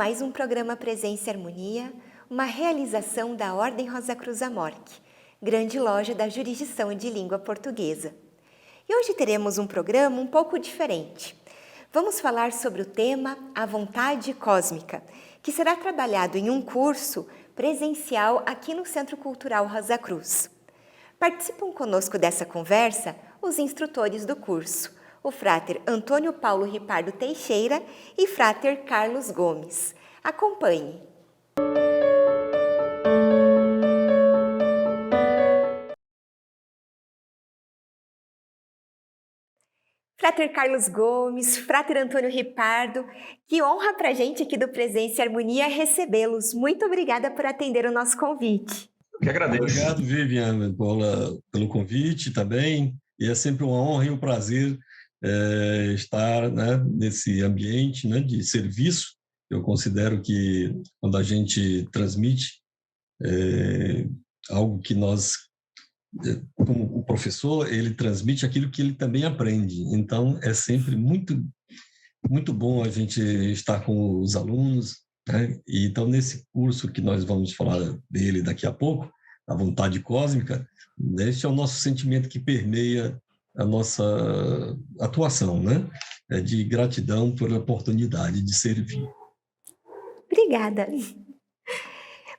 mais um programa Presença e Harmonia, uma realização da Ordem Rosa Cruz Amorque, grande loja da jurisdição de língua portuguesa. E hoje teremos um programa um pouco diferente. Vamos falar sobre o tema A Vontade Cósmica, que será trabalhado em um curso presencial aqui no Centro Cultural Rosa Cruz. Participam conosco dessa conversa os instrutores do curso, o Frater Antônio Paulo Ripardo Teixeira e Frater Carlos Gomes. Acompanhe! Frater Carlos Gomes, Frater Antônio Ripardo, que honra para a gente aqui do Presença e Harmonia recebê-los. Muito obrigada por atender o nosso convite. Eu que agradeço. Obrigado, Vivian, pelo convite também. E é sempre uma honra e um prazer estar, né, nesse ambiente, né, de serviço. Eu considero que quando a gente transmite algo que nós, como o professor, ele transmite aquilo que ele também aprende. Então, é sempre muito, muito bom a gente estar com os alunos, né? E então, nesse curso que nós vamos falar dele daqui a pouco, a vontade cósmica, este é o nosso sentimento que permeia a nossa atuação, né? É de gratidão pela oportunidade de servir. Obrigada.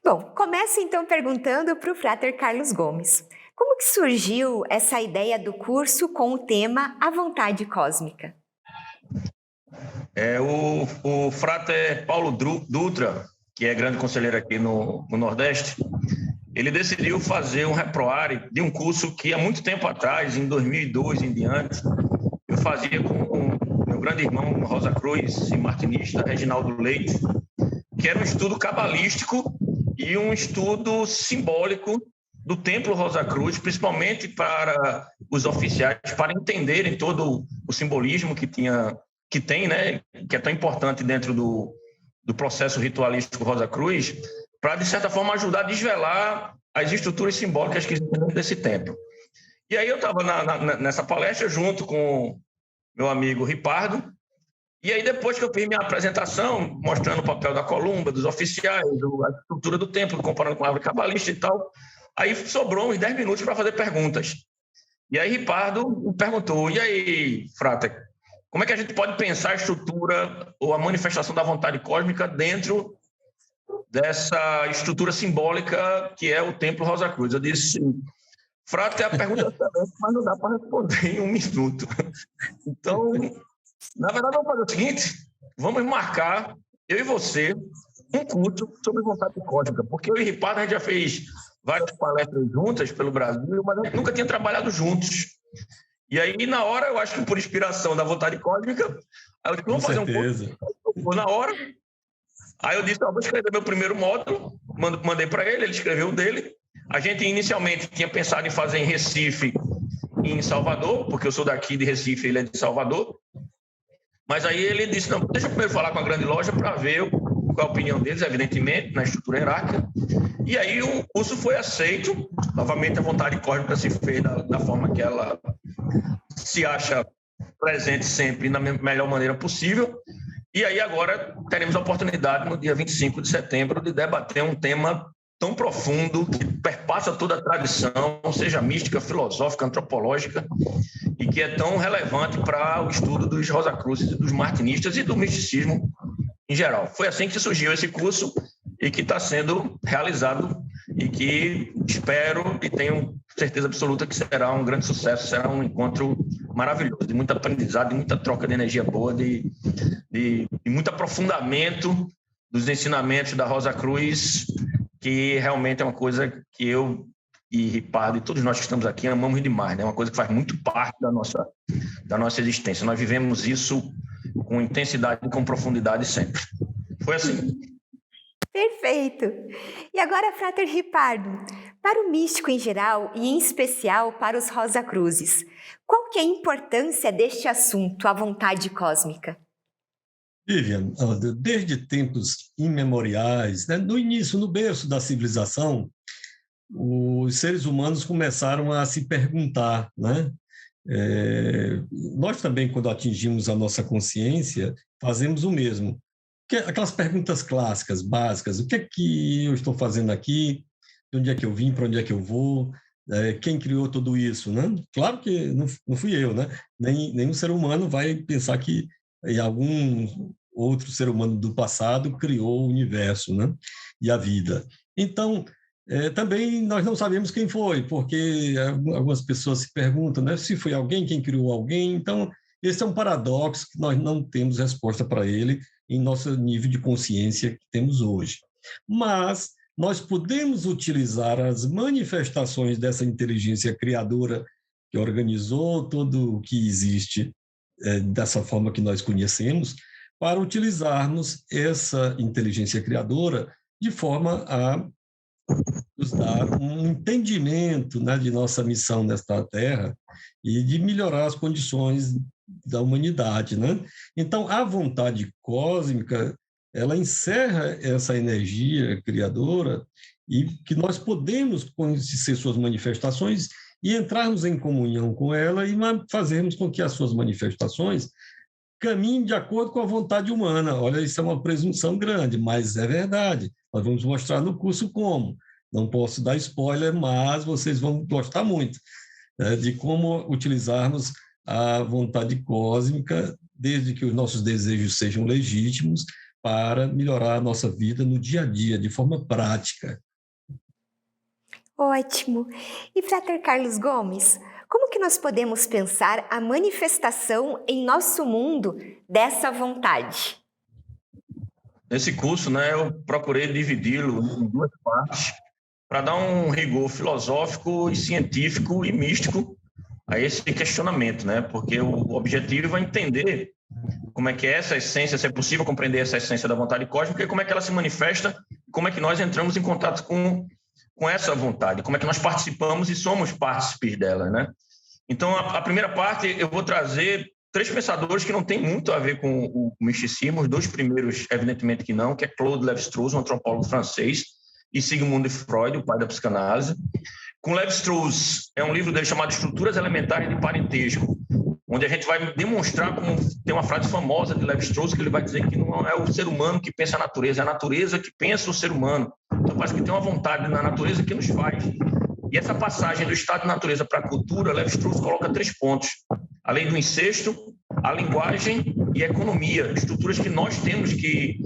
Bom, começo então perguntando para o Frater Carlos Gomes. Como que surgiu essa ideia do curso com o tema A Vontade Cósmica? O Frater Paulo Dutra, que é grande conselheiro aqui no Nordeste, ele decidiu fazer um reproare de um curso que há muito tempo atrás, em 2002 em diante, eu fazia com o meu grande irmão Rosa Cruz e martinista, Reginaldo Leite, que era um estudo cabalístico e um estudo simbólico do Templo Rosa Cruz, principalmente para os oficiais, para entenderem todo o simbolismo que tem, né, que é tão importante dentro do processo ritualístico Rosa Cruz, para, de certa forma, ajudar a desvelar as estruturas simbólicas que existem dentro desse templo. E aí eu estava nessa palestra junto com meu amigo Ripardo, e aí depois que eu fiz minha apresentação, mostrando o papel da columba, dos oficiais, a estrutura do templo, comparando com a árvore cabalista e tal, aí sobrou uns 10 minutos para fazer perguntas. E aí Ripardo me perguntou, e aí, Frater, como é que a gente pode pensar a estrutura ou a manifestação da vontade cósmica dentro dessa estrutura simbólica que é o Templo Rosa Cruz? Eu disse, Frater, a pergunta é excelente, mas não dá para responder em um minuto. Então, na verdade, vamos fazer o seguinte, vamos marcar, eu e você, um curso sobre vontade cósmica, porque eu e Ripardo, a gente já fez várias palestras juntas pelo Brasil, mas a gente nunca tinha trabalhado juntos. E aí, na hora, eu acho que por inspiração da vontade cósmica, aí eu disse, vamos fazer um curso na hora. Aí eu disse, vou escrever meu primeiro módulo, mandei para ele escreveu o dele. A gente inicialmente tinha pensado em fazer em Recife e em Salvador, porque eu sou daqui de Recife, ele é de Salvador. Mas aí ele disse, não, deixa eu primeiro falar com a grande loja para ver qual é a opinião deles, evidentemente, na estrutura hierárquica. E aí o curso foi aceito. Novamente, a vontade cósmica se fez da forma que ela se acha presente sempre na melhor maneira possível. E aí agora teremos a oportunidade, no dia 25 de setembro, de debater um tema tão profundo, que perpassa toda a tradição, seja mística, filosófica, antropológica, e que é tão relevante para o estudo dos Rosacruzes, dos martinistas e do misticismo em geral. Foi assim que surgiu esse curso e que está sendo realizado e que espero e tenho certeza absoluta que será um grande sucesso, será um encontro maravilhoso, de muito aprendizado, de muita troca de energia boa, de muito aprofundamento dos ensinamentos da Rosa Cruz, que realmente é uma coisa que eu e Ripardo e todos nós que estamos aqui amamos demais, né? É uma coisa que faz muito parte da nossa existência. Nós vivemos isso com intensidade e com profundidade sempre. Foi assim. Perfeito! E agora, Frater Ripardo, para o místico em geral e em especial para os Rosacruzes, qual que é a importância deste assunto, a vontade cósmica? Vivian, desde tempos imemoriais, né, no início, no berço da civilização, os seres humanos começaram a se perguntar, né? Nós também, quando atingimos a nossa consciência, fazemos o mesmo. aquelas perguntas clássicas, básicas. O que é que eu estou fazendo aqui? De onde é que eu vim? Para onde é que eu vou? Quem criou tudo isso, né? Claro que não fui eu, né? Nenhum ser humano vai pensar que algum outro ser humano do passado criou o universo, né? E a vida. Então, também nós não sabemos quem foi, porque algumas pessoas se perguntam, né? Se foi alguém, quem criou alguém. Então, esse é um paradoxo que nós não temos resposta para ele em nosso nível de consciência que temos hoje. Mas nós podemos utilizar as manifestações dessa inteligência criadora que organizou tudo o que existe dessa forma que nós conhecemos, para utilizarmos essa inteligência criadora de forma a nos dar um entendimento, né, de nossa missão nesta Terra e de melhorar as condições da humanidade, né? Então, a vontade cósmica, ela encerra essa energia criadora e que nós podemos conhecer suas manifestações e entrarmos em comunhão com ela e fazermos com que as suas manifestações caminhem de acordo com a vontade humana. Olha, isso é uma presunção grande, mas é verdade. Nós vamos mostrar no curso como. Não posso dar spoiler, mas vocês vão gostar muito, né, de como utilizarmos a vontade cósmica, desde que os nossos desejos sejam legítimos, para melhorar a nossa vida no dia a dia, de forma prática. Ótimo! E Frater Carlos Gomes, como que nós podemos pensar a manifestação em nosso mundo dessa vontade? Nesse curso, né, eu procurei dividi-lo em duas partes para dar um rigor filosófico e científico e místico a esse questionamento, né? Porque o objetivo é entender como é que é essa essência, se é possível compreender essa essência da vontade cósmica e como é que ela se manifesta, como é que nós entramos em contato com essa vontade, como é que nós participamos e somos partícipes dela, né? Então, a primeira parte eu vou trazer 3 pensadores que não têm muito a ver com o misticismo, os 2 primeiros, evidentemente que não, que é Claude Lévi-Strauss, um antropólogo francês, e Sigmund Freud, o pai da psicanálise. Com Lévi-Strauss, é um livro dele chamado Estruturas Elementares de Parentesco, onde a gente vai demonstrar como tem uma frase famosa de Lévi-Strauss que ele vai dizer que não é o ser humano que pensa a natureza, é a natureza que pensa o ser humano. Então parece que tem uma vontade na natureza que nos faz. E essa passagem do estado de natureza para a cultura, Lévi-Strauss coloca 3 pontos. A lei do incesto, a linguagem e a economia, estruturas que nós temos que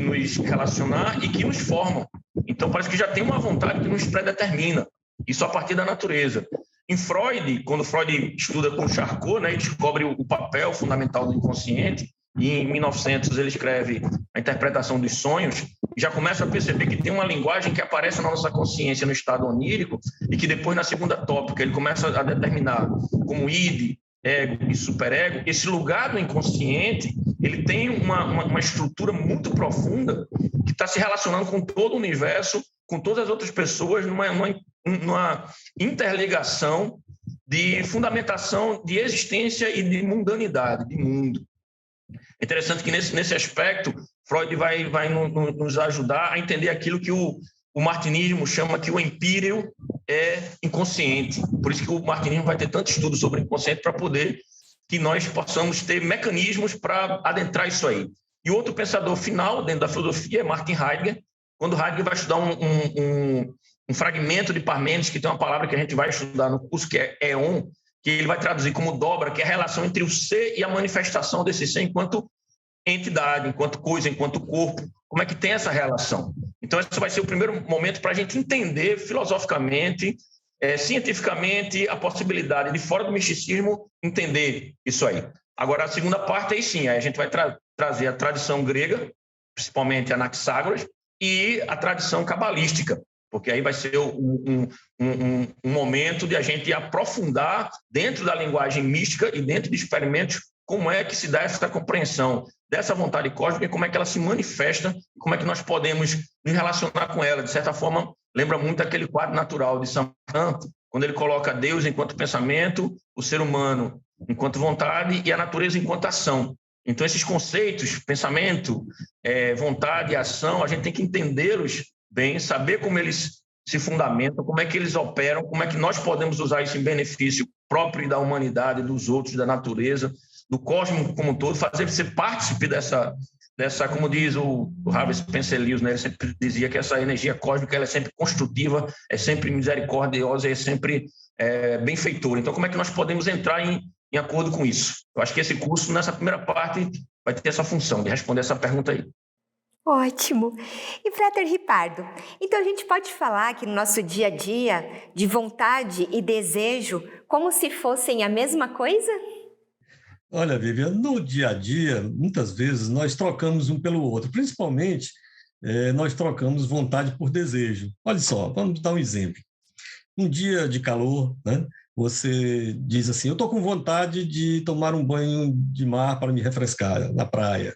nos relacionar e que nos formam. Então parece que já tem uma vontade que nos predetermina, isso a partir da natureza. Em Freud, quando Freud estuda com Charcot, né, e descobre o papel fundamental do inconsciente, e em 1900 ele escreve a interpretação dos sonhos, e já começa a perceber que tem uma linguagem que aparece na nossa consciência no estado onírico, e que depois, na segunda tópica, ele começa a determinar como id, ego e superego. Esse lugar do inconsciente, ele tem uma estrutura muito profunda que está se relacionando com todo o universo, com todas as outras pessoas, numa interligação de fundamentação de existência e de mundanidade, de mundo. É interessante que nesse aspecto, Freud vai nos ajudar a entender aquilo que o martinismo chama que o empíreo é inconsciente. Por isso que o martinismo vai ter tanto estudo sobre o inconsciente para poder que nós possamos ter mecanismos para adentrar isso aí. E outro pensador final dentro da filosofia é Martin Heidegger, quando Heidegger vai estudar um fragmento de Parmênides, que tem uma palavra que a gente vai estudar no curso, que é éon, que ele vai traduzir como dobra, que é a relação entre o ser e a manifestação desse ser enquanto entidade, enquanto coisa, enquanto corpo. Como é que tem essa relação? Então, esse vai ser o primeiro momento para a gente entender filosoficamente, cientificamente, a possibilidade de, fora do misticismo, entender isso aí. Agora, a segunda parte, aí sim, aí a gente vai trazer a tradição grega, principalmente Anaxágoras, e a tradição cabalística, porque aí vai ser um momento de a gente aprofundar dentro da linguagem mística e dentro de experimentos como é que se dá essa compreensão dessa vontade cósmica e como é que ela se manifesta, como é que nós podemos nos relacionar com ela. De certa forma, lembra muito aquele quadro natural de Saint-Martin, quando ele coloca Deus enquanto pensamento, o ser humano enquanto vontade e a natureza enquanto ação. Então, esses conceitos, pensamento, vontade e ação, a gente tem que entendê-los bem, saber como eles se fundamentam, como é que eles operam, como é que nós podemos usar isso em benefício próprio da humanidade, dos outros, da natureza, do cosmos como um todo, fazer você partícipe dessa, como diz o Harvey Spencer Lewis, né? Ele sempre dizia que essa energia cósmica ela é sempre construtiva, é sempre misericordiosa, é sempre benfeitora. Então, como é que nós podemos entrar em acordo com isso? Eu acho que esse curso, nessa primeira parte, vai ter essa função de responder essa pergunta aí. Ótimo! E Frater Ripardo, então a gente pode falar que no nosso dia a dia, de vontade e desejo, como se fossem a mesma coisa? Olha, Vivian, no dia a dia, muitas vezes nós trocamos um pelo outro, principalmente nós trocamos vontade por desejo. Olha só, vamos dar um exemplo. Um dia de calor, né? Você diz assim, eu estou com vontade de tomar um banho de mar para me refrescar na praia.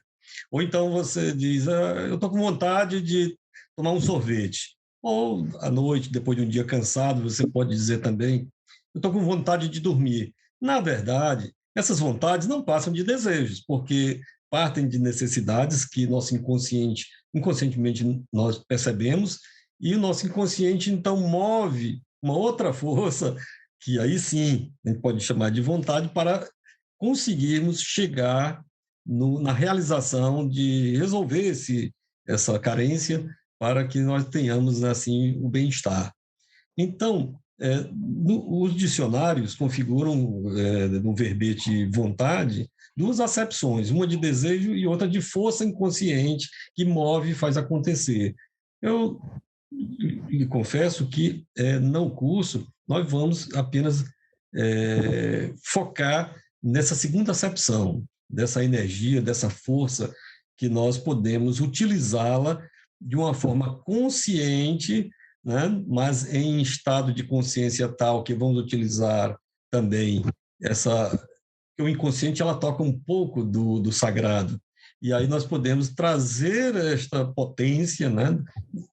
Ou então você diz, eu estou com vontade de tomar um sorvete. Ou à noite, depois de um dia cansado, você pode dizer também, eu estou com vontade de dormir. Na verdade, essas vontades não passam de desejos, porque partem de necessidades que nosso inconscientemente nós percebemos, e o nosso inconsciente, então, move uma outra força, que aí sim a gente pode chamar de vontade, para conseguirmos chegar na realização de resolver essa carência para que nós tenhamos, assim, o bem-estar. Então, os dicionários configuram, no verbete vontade, duas acepções, uma de desejo e outra de força inconsciente que move e faz acontecer. Eu lhe confesso que, no curso, nós vamos apenas focar nessa segunda acepção, dessa energia, dessa força, que nós podemos utilizá-la de uma forma consciente, né? Mas em estado de consciência tal que vamos utilizar também que o inconsciente ela toca um pouco do sagrado. E aí nós podemos trazer esta potência, né,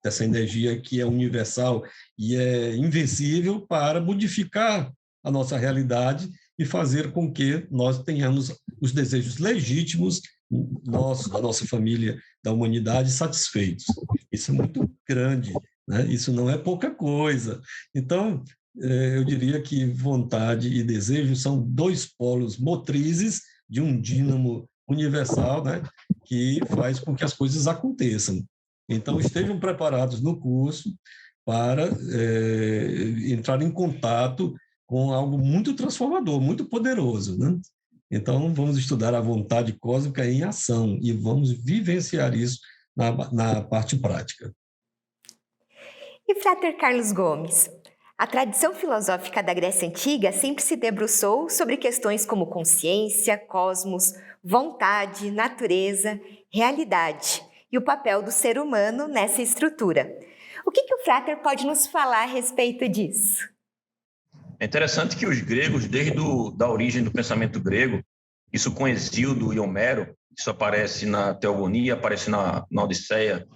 dessa energia que é universal e é invencível, para modificar a nossa realidade e fazer com que nós tenhamos os desejos legítimos da nossa família, da humanidade, satisfeitos. Isso é muito grande, né? Isso não é pouca coisa. Então, eu diria que vontade e desejo são dois polos motrizes de um dínamo universal, né, que faz com que as coisas aconteçam. Então, estejam preparados no curso para entrar em contato com algo muito transformador, muito poderoso, né? Então, vamos estudar a vontade cósmica em ação e vamos vivenciar isso na parte prática. E Frater Carlos Gomes, a tradição filosófica da Grécia Antiga sempre se debruçou sobre questões como consciência, cosmos, vontade, natureza, realidade e o papel do ser humano nessa estrutura. O que o Frater pode nos falar a respeito disso? É interessante que os gregos, desde da origem do pensamento grego, isso com Hesíodo e Homero, isso aparece na Teogonia, aparece na Odisseia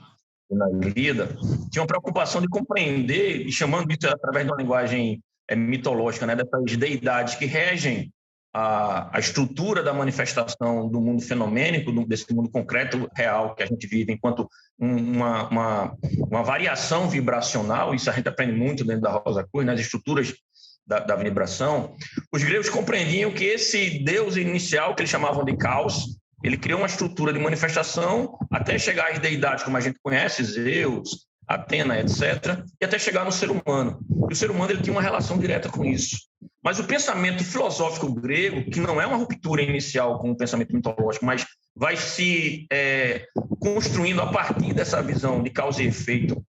e na Ilíada, tinham preocupação de compreender, e chamando isso através de uma linguagem mitológica, né, dessas deidades que regem a estrutura da manifestação do mundo fenomênico, desse mundo concreto, real, que a gente vive enquanto uma variação vibracional. Isso a gente aprende muito dentro da Rosa Cruz, nas estruturas da vibração. Os gregos compreendiam que esse Deus inicial, que eles chamavam de caos, ele criou uma estrutura de manifestação até chegar às deidades como a gente conhece, Zeus, Atena, etc., e até chegar no ser humano. E o ser humano ele tinha uma relação direta com isso. Mas o pensamento filosófico grego, que não é uma ruptura inicial com o pensamento mitológico, mas vai se construindo a partir dessa visão de causa e efeito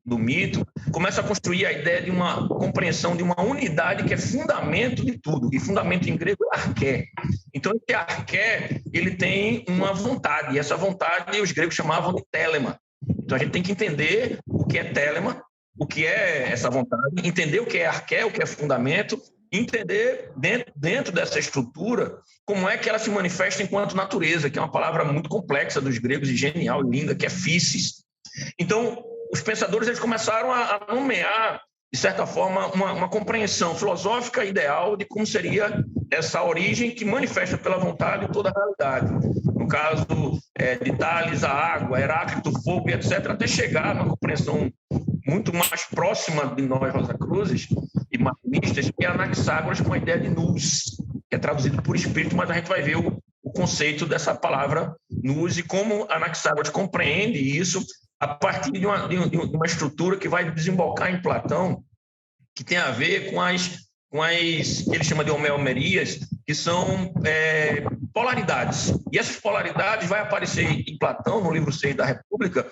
do mito, começa a construir a ideia de uma compreensão de uma unidade que é fundamento de tudo, e fundamento em grego é arqué. Então, esse arqué, ele tem uma vontade, e essa vontade os gregos chamavam de telema. Então, a gente tem que entender o que é telema, o que é essa vontade, entender o que é arqué, o que é fundamento, entender dentro dessa estrutura como é que ela se manifesta enquanto natureza, que é uma palavra muito complexa dos gregos e genial e linda, que é physis. Então, os pensadores eles começaram a nomear, de certa forma, uma compreensão filosófica ideal de como seria essa origem que manifesta pela vontade toda a realidade. No caso de Tales, a água, Heráclito, o fogo, etc., até chegar numa compreensão muito mais próxima de nós, Rosacruzes e martinistas, que é Anaxágoras com a ideia de nous, que é traduzido por espírito, mas a gente vai ver o conceito dessa palavra nous e como Anaxágoras compreende isso a partir de uma estrutura que vai desembocar em Platão, que tem a ver com as que ele chama de homeomerias, que são polaridades. E essas polaridades vai aparecer em Platão, no livro 6 da República,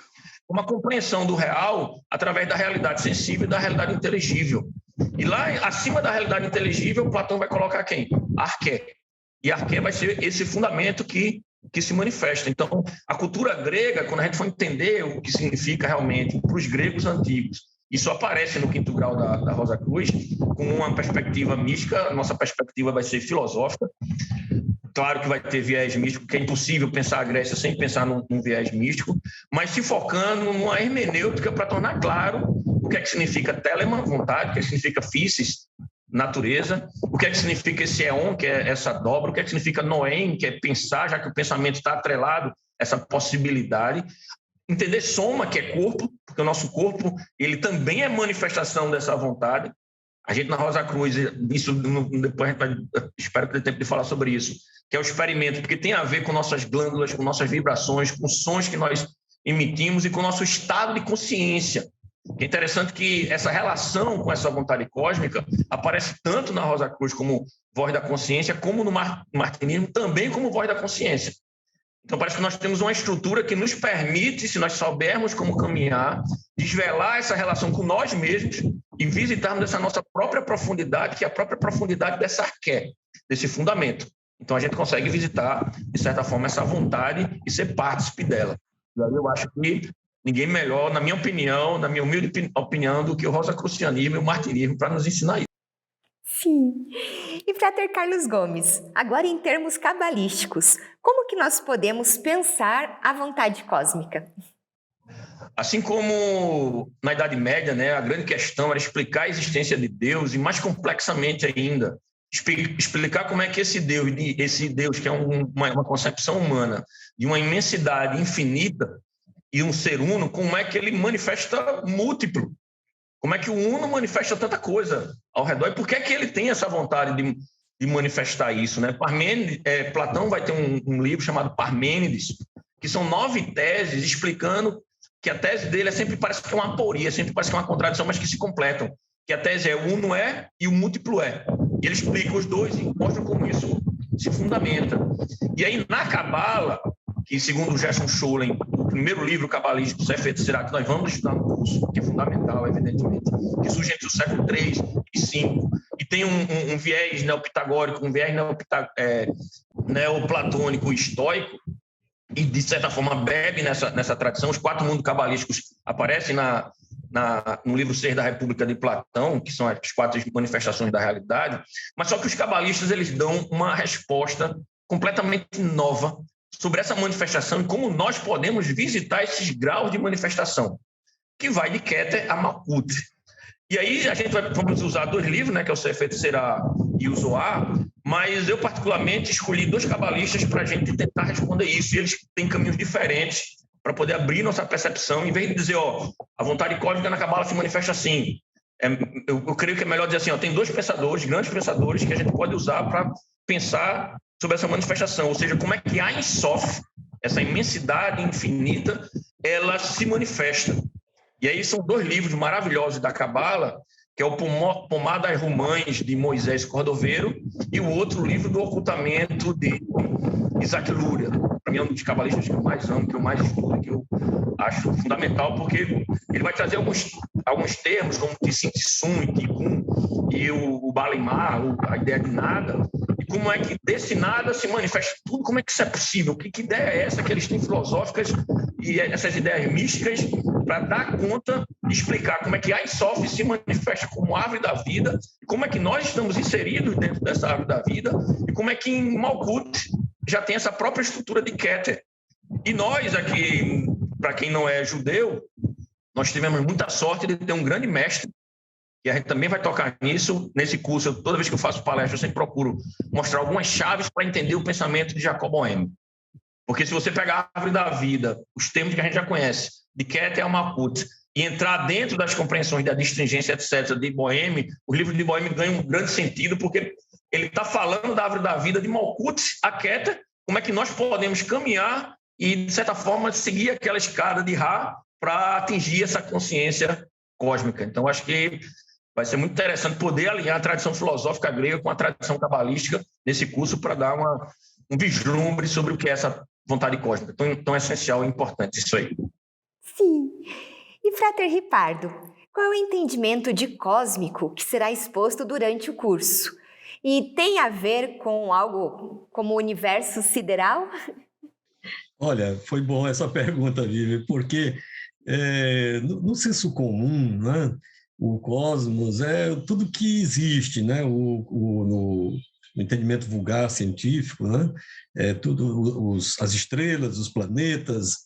uma compreensão do real através da realidade sensível e da realidade inteligível. E lá, acima da realidade inteligível, Platão vai colocar quem? Arqué. E Arqué vai ser esse fundamento que se manifesta. Então, a cultura grega, quando a gente for entender o que significa realmente para os gregos antigos, isso aparece no quinto grau da Rosa Cruz, com uma perspectiva mística. A nossa perspectiva vai ser filosófica. Claro que vai ter viés místico, porque é impossível pensar a Grécia sem pensar num viés místico, mas se focando numa hermenêutica para tornar claro o que é que significa telema, vontade, o que é que significa physis, natureza, o que é que significa esse éon, que é essa dobra, o que é que significa noem, que é pensar, já que o pensamento está atrelado a essa possibilidade. Entender soma, que é corpo, porque o nosso corpo ele também é manifestação dessa vontade. A gente na Rosa Cruz, isso depois a gente vai, espero que dê tempo de falar sobre isso, que é o experimento, porque tem a ver com nossas glândulas, com nossas vibrações, com sons que nós emitimos e com o nosso estado de consciência. É interessante que essa relação com essa vontade cósmica aparece tanto na Rosa Cruz como voz da consciência, como no martinismo também como voz da consciência. Então, parece que nós temos uma estrutura que nos permite, se nós soubermos como caminhar, desvelar essa relação com nós mesmos e visitarmos essa nossa própria profundidade, que é a própria profundidade dessa arqué, desse fundamento. Então, a gente consegue visitar, de certa forma, essa vontade e ser partícipe dela. E aí eu acho que ninguém melhor, na minha opinião, na minha humilde opinião, do que o rosacrucianismo e o martinismo para nos ensinar isso. Sim. E Frater Carlos Gomes, agora em termos cabalísticos, como que nós podemos pensar a vontade cósmica? Assim como na Idade Média, né, a grande questão era explicar a existência de Deus e, mais complexamente ainda, explicar como é que esse Deus que é uma concepção humana de uma imensidade infinita e um ser uno, como é que ele manifesta múltiplo? Como é que o uno manifesta tanta coisa ao redor? E por que é que ele tem essa vontade de manifestar isso, né? Platão vai ter um livro chamado Parmênides, que são 9 teses explicando que a tese dele sempre parece que é uma aporia, sempre parece que é uma contradição, mas que se completam. Que a tese é o uno é e o múltiplo é. E ele explica os dois e mostra como isso se fundamenta. E aí, na Cabala, que segundo o Gerson Scholem, o primeiro livro cabalístico, Sefer Yetzirah, que nós vamos estudar no curso, que é fundamental, evidentemente, que surge entre o século III e V, e tem um viés neopitagórico, um viés neoplatônico e estoico, e de certa forma bebe nessa tradição. Os 4 mundos cabalísticos aparecem no livro 6 da República de Platão, que são as 4 manifestações da realidade, mas só que os cabalistas eles dão uma resposta completamente nova sobre essa manifestação e como nós podemos visitar esses graus de manifestação, que vai de Keter a Malkut. E aí a gente vamos usar 2 livros, né, que é o Sefer Yetzirah e o Zohar, mas eu particularmente escolhi 2 cabalistas para a gente tentar responder isso, e eles têm caminhos diferentes para poder abrir nossa percepção, em vez de dizer, a vontade cósmica na Cabala se manifesta assim. Eu creio que é melhor dizer assim, tem 2 pensadores, grandes pensadores, que a gente pode usar para pensar sobre essa manifestação, ou seja, como é que a Ein Sof, essa imensidade infinita, ela se manifesta. E aí são 2 livros maravilhosos da Cabala, que é o Pomadas Romães, de Moisés Cordoveiro, e o outro livro do Ocultamento, de Isaac Luria. Para mim é um dos cabalistas que eu mais amo, que eu mais estudo, que eu acho fundamental, porque ele vai trazer alguns termos, como Tsim-Tsum e Tikkun, e o Balimar, a ideia de nada, e como é que desse nada se manifesta tudo, como é que isso é possível, que ideia é essa que eles têm filosóficas e essas ideias místicas para dar conta e explicar como é que a Ein Sof se manifesta como árvore da vida, e como é que nós estamos inseridos dentro dessa árvore da vida, e como é que em Malkut já tem essa própria estrutura de Keter. E nós aqui, para quem não é judeu, nós tivemos muita sorte de ter um grande mestre, e a gente também vai tocar nisso. Nesse curso, toda vez que eu faço palestra, eu sempre procuro mostrar algumas chaves para entender o pensamento de Jacob Boehme. Porque se você pegar a árvore da vida, os termos que a gente já conhece, de Keter a Malkut, e entrar dentro das compreensões da distringência, etc., de Boehme, o livro de Boehme ganha um grande sentido, porque ele está falando da árvore da vida de Malkut a Keter, como é que nós podemos caminhar e, de certa forma, seguir aquela escada de Ra para atingir essa consciência cósmica. Então, acho que vai ser muito interessante poder alinhar a tradição filosófica grega com a tradição cabalística nesse curso para dar um vislumbre sobre o que é essa vontade cósmica. Tão essencial e importante isso aí. Sim. E Frater Ripardo, qual é o entendimento de cósmico que será exposto durante o curso? E tem a ver com algo como o universo sideral? Olha, foi bom essa pergunta, Vivi, porque no senso comum, né, o cosmos é tudo que existe, né, no entendimento vulgar científico, né, as estrelas, os planetas,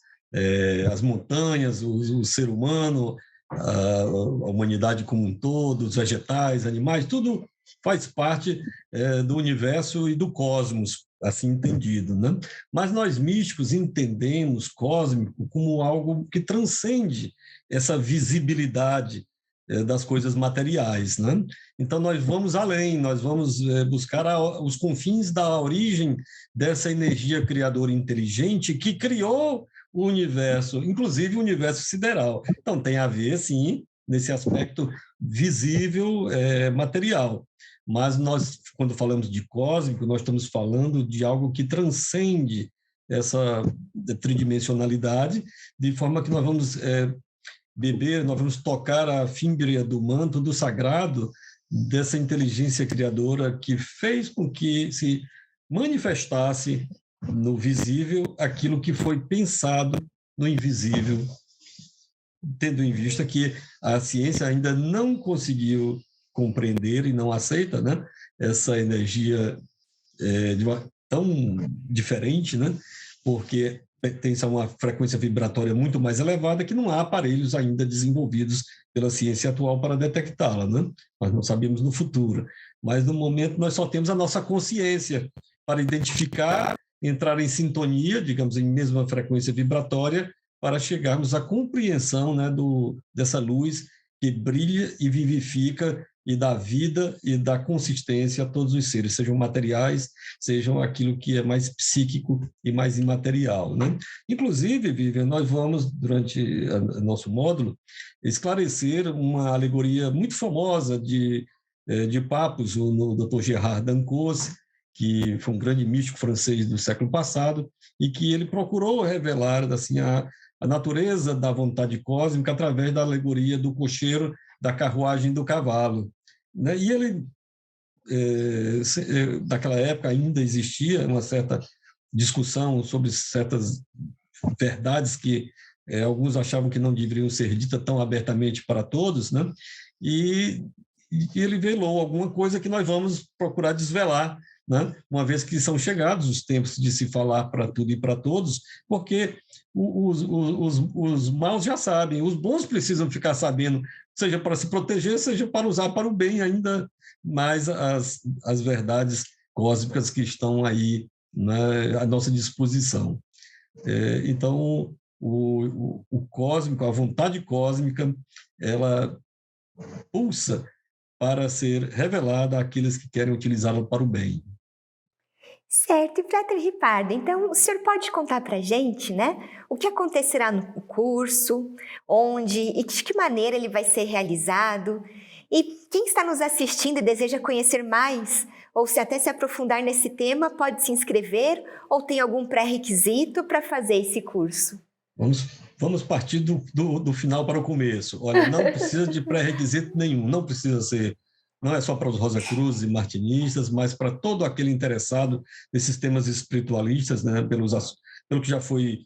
as montanhas, o ser humano, a humanidade como um todo, os vegetais, animais, tudo faz parte do universo e do cosmos, assim entendido, né? Mas nós místicos entendemos cósmico como algo que transcende essa visibilidade das coisas materiais, né? Então nós vamos além, nós vamos buscar os confins da origem dessa energia criadora inteligente que criou o universo, inclusive o universo sideral. Então tem a ver, sim, nesse aspecto visível, material. Mas nós, quando falamos de cósmico, nós estamos falando de algo que transcende essa tridimensionalidade, de forma que nós vamos beber, nós vamos tocar a fímbria do manto do sagrado dessa inteligência criadora que fez com que se manifestasse no visível aquilo que foi pensado no invisível, tendo em vista que a ciência ainda não conseguiu compreender e não aceita, né, essa energia tão diferente, né, porque pertence a uma frequência vibratória muito mais elevada que não há aparelhos ainda desenvolvidos pela ciência atual para detectá-la, né? Nós não sabemos no futuro, mas no momento nós só temos a nossa consciência para identificar, entrar em sintonia, digamos, em mesma frequência vibratória, para chegarmos à compreensão, né, dessa luz que brilha e vivifica e dá vida e dá consistência a todos os seres, sejam materiais, sejam aquilo que é mais psíquico e mais imaterial, né? Inclusive, Vivian, nós vamos, durante o nosso módulo, esclarecer uma alegoria muito famosa de Papus, no Dr. Gerard Dancos, que foi um grande místico francês do século passado, e que ele procurou revelar assim, a natureza da vontade cósmica através da alegoria do cocheiro da carruagem do cavalo, né? E ele, naquela época, ainda existia uma certa discussão sobre certas verdades que alguns achavam que não deveriam ser ditas tão abertamente para todos, né? E ele velou alguma coisa que nós vamos procurar desvelar, né? Uma vez que são chegados os tempos de se falar para tudo e para todos, porque os maus já sabem, os bons precisam ficar sabendo, seja para se proteger, seja para usar para o bem ainda mais as verdades cósmicas que estão aí, né, à nossa disposição. Então, o cósmico, a vontade cósmica, ela pulsa para ser revelada àqueles que querem utilizá-la para o bem. Certo, e Frater Ripardo, então o senhor pode contar para a gente, né, o que acontecerá no curso, onde e de que maneira ele vai ser realizado, e quem está nos assistindo e deseja conhecer mais, ou se até se aprofundar nesse tema, pode se inscrever ou tem algum pré-requisito para fazer esse curso? Vamos partir do final para o começo. Olha, não precisa de pré-requisito nenhum, não é só para os Rosacruzes e martinistas, mas para todo aquele interessado nesses temas espiritualistas, né, pelo que já foi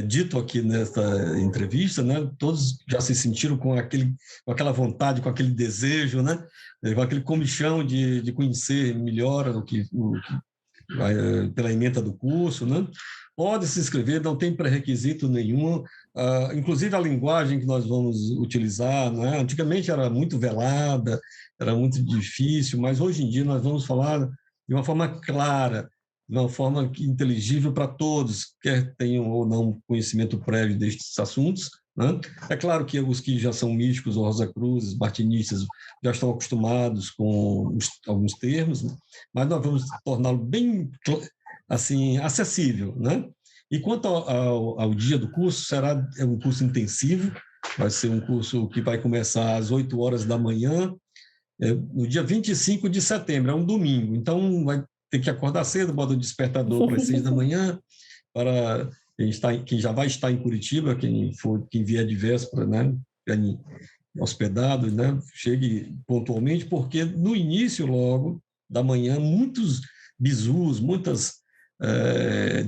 dito aqui nesta entrevista, né, todos já se sentiram com aquela vontade, com aquele desejo, né, com aquele comichão de conhecer melhor pela ementa do curso, né? Pode se inscrever, não tem pré-requisito nenhum, inclusive a linguagem que nós vamos utilizar, né? Antigamente era muito velada, era muito difícil, mas hoje em dia nós vamos falar de uma forma clara, de uma forma inteligível para todos, quer tenham ou não conhecimento prévio destes assuntos, né? É claro que os que já são místicos, ou Rosacruzes, martinistas, já estão acostumados com alguns termos, né? Mas nós vamos torná-lo bem assim, acessível, né? E quanto ao dia do curso, será um curso intensivo, vai ser um curso que vai começar às 8 horas da manhã, no dia 25 de setembro, é um domingo, então vai ter que acordar cedo, bota o despertador para as 6 da manhã, para quem já vai estar em Curitiba, quem vier de véspera, né, hospedado, né, chegue pontualmente, porque no início logo da manhã, muitos bizus, muitas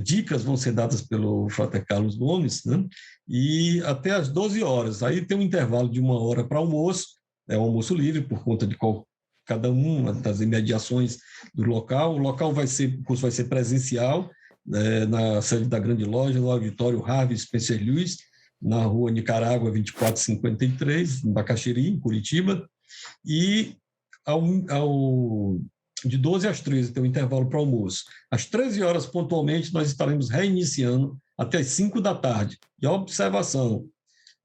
dicas vão ser dadas pelo Frater Carlos Gomes, né, e até às 12 horas. Aí tem um intervalo de 1 hora para almoço, é um almoço livre por conta de cada uma das imediações do local. O curso vai ser presencial, na sede da Grande Loja, no auditório Harvey Spencer Lewis, na rua Nicarágua 2453, em Bacaxiri, em Curitiba, e de 12 às 13 tem um intervalo para almoço. Às 13 horas, pontualmente, nós estaremos reiniciando até às 5 da tarde. E observação,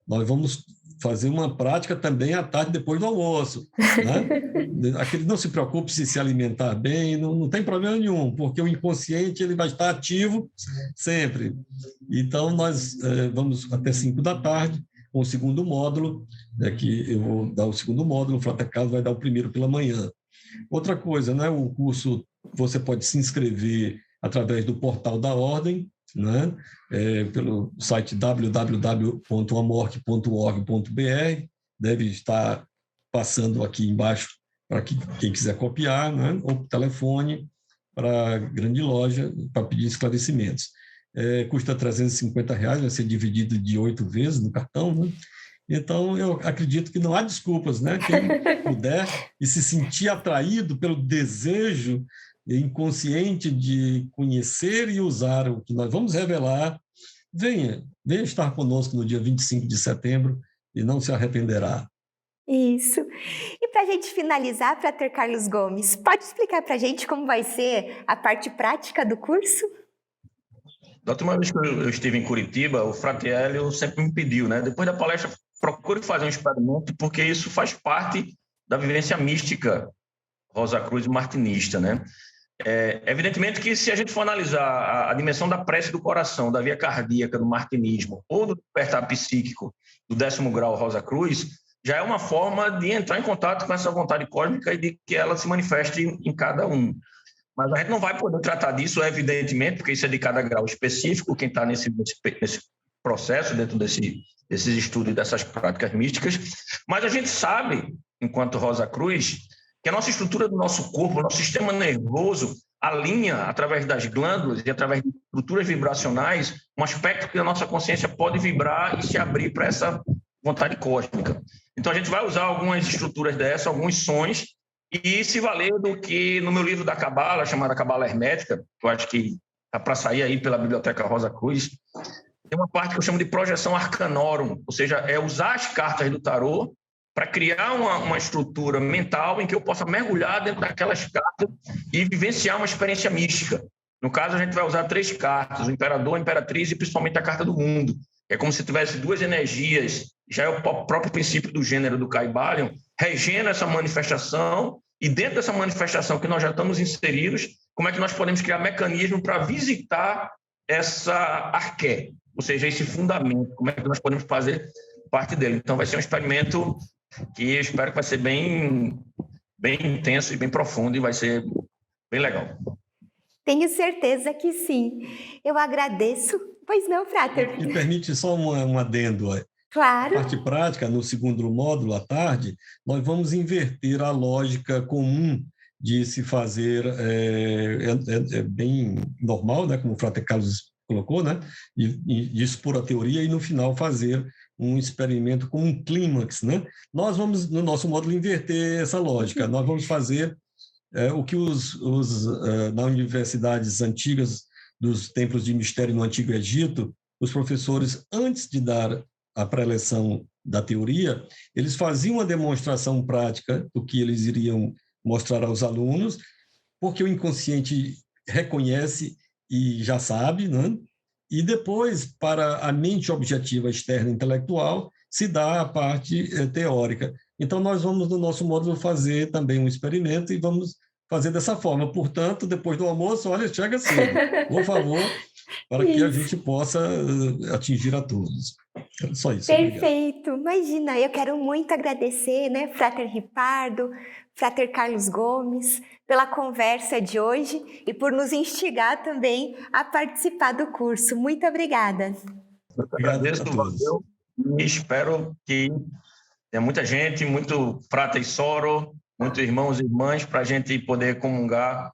nós vamos fazer uma prática também à tarde, depois do almoço. Né? Aquele não se preocupe se alimentar bem, não tem problema nenhum, porque o inconsciente ele vai estar ativo sempre. Então, nós vamos até 5 da tarde, com o segundo módulo, que eu vou dar o segundo módulo, o Frater Carlos vai dar o primeiro pela manhã. Outra coisa, né? O curso, você pode se inscrever através do portal da Ordem, né? Pelo site www.amorc.org.br, deve estar passando aqui embaixo para quem quiser copiar, né? Ou por telefone para a Grande Loja para pedir esclarecimentos. Custa R$350, vai ser dividido de 8 vezes no cartão, né? Então, eu acredito que não há desculpas, né? Quem puder e se sentir atraído pelo desejo inconsciente de conhecer e usar o que nós vamos revelar, venha estar conosco no dia 25 de setembro e não se arrependerá. Isso. E para a gente finalizar, Frater Carlos Gomes, pode explicar para a gente como vai ser a parte prática do curso? Da última vez que eu estive em Curitiba, o Frater Hélio sempre me pediu, né? Depois da palestra, procure fazer um experimento, porque isso faz parte da vivência mística Rosa Cruz martinista, né? Evidentemente que se a gente for analisar a dimensão da prece do coração, da via cardíaca do martinismo ou do despertar psíquico do 10º grau Rosa Cruz, já é uma forma de entrar em contato com essa vontade cósmica e de que ela se manifeste em cada um. Mas a gente não vai poder tratar disso, evidentemente, porque isso é de cada grau específico, quem está nesse processo, dentro desses estudos e dessas práticas místicas. Mas a gente sabe, enquanto Rosa Cruz, que a nossa estrutura do nosso corpo, o nosso sistema nervoso, alinha, através das glândulas e através de estruturas vibracionais, um aspecto que a nossa consciência pode vibrar e se abrir para essa vontade cósmica. Então, a gente vai usar algumas estruturas dessas, alguns sons, e se valer do que no meu livro da Cabala, chamada Cabala Hermética, que eu acho que está para sair aí pela Biblioteca Rosa Cruz, tem uma parte que eu chamo de projeção arcanorum, ou seja, é usar as cartas do tarô para criar uma estrutura mental em que eu possa mergulhar dentro daquelas cartas e vivenciar uma experiência mística. No caso, a gente vai usar 3 cartas, o Imperador, a Imperatriz e principalmente a Carta do Mundo. É como se tivesse 2 energias, já é o próprio princípio do gênero do Kybalion, regendo essa manifestação, e dentro dessa manifestação que nós já estamos inseridos, como é que nós podemos criar mecanismo para visitar essa arqué, ou seja, esse fundamento, como é que nós podemos fazer parte dele. Então, vai ser um experimento que eu espero que vai ser bem intenso e bem profundo, e vai ser bem legal. Tenho certeza que sim. Eu agradeço. Pois não, Frater? Me permite só um adendo. Claro. A parte prática, no segundo módulo, à tarde, nós vamos inverter a lógica comum de se fazer, é bem normal, né, como o Frater Carlos colocou, né, de expor a teoria e, no final, fazer um experimento com um clímax, né? Nós vamos, no nosso módulo, inverter essa lógica. Nós vamos fazer o que nas universidades antigas dos templos de mistério no Antigo Egito, os professores, antes de dar a preleção da teoria, eles faziam uma demonstração prática do que eles iriam mostrar aos alunos, porque o inconsciente reconhece e já sabe, né? E depois, para a mente objetiva externa intelectual, se dá a parte teórica. Então, nós vamos, no nosso módulo, fazer também um experimento e vamos fazer dessa forma. Portanto, depois do almoço, olha, chega cedo, por favor, para que a gente possa atingir a todos. Só isso. Perfeito. Obrigado. Imagina, eu quero muito agradecer, né, Frater Ripardo, Frater Carlos Gomes, pela conversa de hoje e por nos instigar também a participar do curso. Muito obrigada. Agradeço a todos. E espero que tenha muita gente, muito Frater Soro, muitos irmãos e irmãs, para a gente poder comungar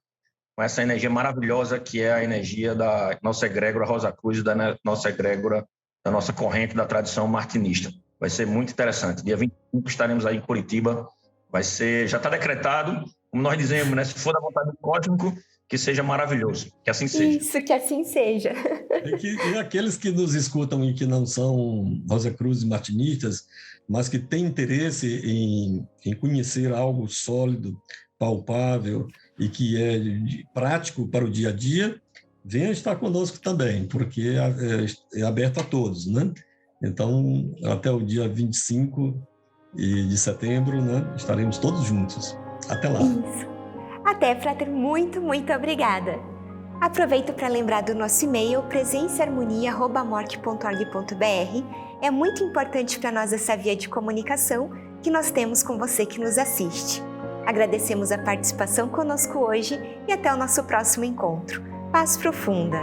com essa energia maravilhosa que é a energia da nossa egrégora Rosa Cruz, da nossa egrégora, da nossa corrente da tradição martinista. Vai ser muito interessante. Dia 25 estaremos aí em Curitiba. Vai ser, já está decretado, como nós dizemos, né? Se for da vontade do cósmico, que seja maravilhoso. Que assim seja. Isso, que assim seja. E aqueles que nos escutam e que não são Rosa Cruz martinistas, mas que têm interesse em conhecer algo sólido, palpável e que é prático para o dia a dia, venha estar conosco também, porque é aberto a todos, né? Então, até o dia 25 de setembro, né, estaremos todos juntos. Até lá. Isso. Até, Frater, muito, muito obrigada. Aproveito para lembrar do nosso e-mail presençaharmonia@morte.org.br. É muito importante para nós essa via de comunicação que nós temos com você que nos assiste. Agradecemos a participação conosco hoje e até o nosso próximo encontro. Paz profunda!